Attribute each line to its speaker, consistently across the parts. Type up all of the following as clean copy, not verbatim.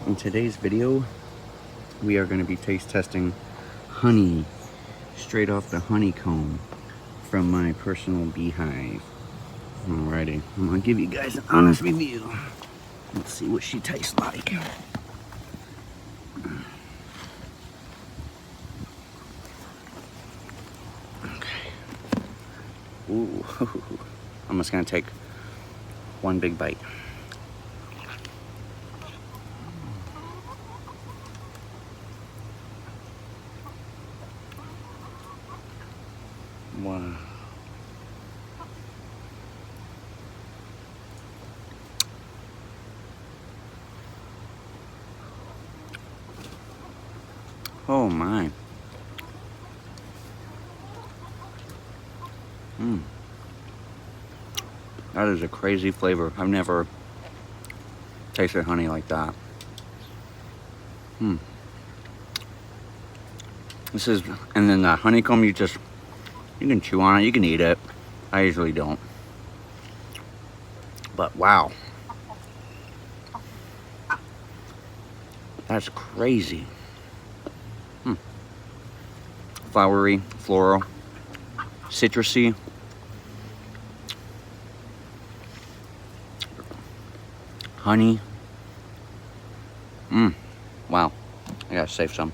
Speaker 1: In today's video, we are going to be taste testing honey straight off the honeycomb from my personal beehive. Alrighty, I'm going to give you guys an honest review. Let's see what she tastes like. Okay. Ooh, I'm just going to take one big bite. Wow. Oh my. That is a crazy flavor. I've never tasted honey like that. This is, and then the honeycomb, you can chew on it, you can eat it. I usually don't. But wow. That's crazy. Flowery, floral, citrusy. Honey. Wow. I gotta save some.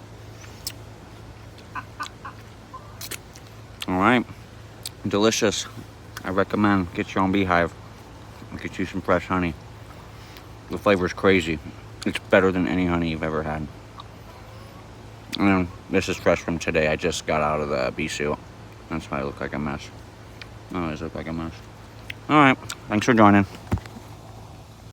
Speaker 1: Alright. Delicious. I recommend get your own beehive. Get you some fresh honey. The flavor is crazy. It's better than any honey you've ever had. And this is fresh from today. I just got out of the bee suit. That's why I look like a mess. I always look like a mess. Alright. Thanks for joining.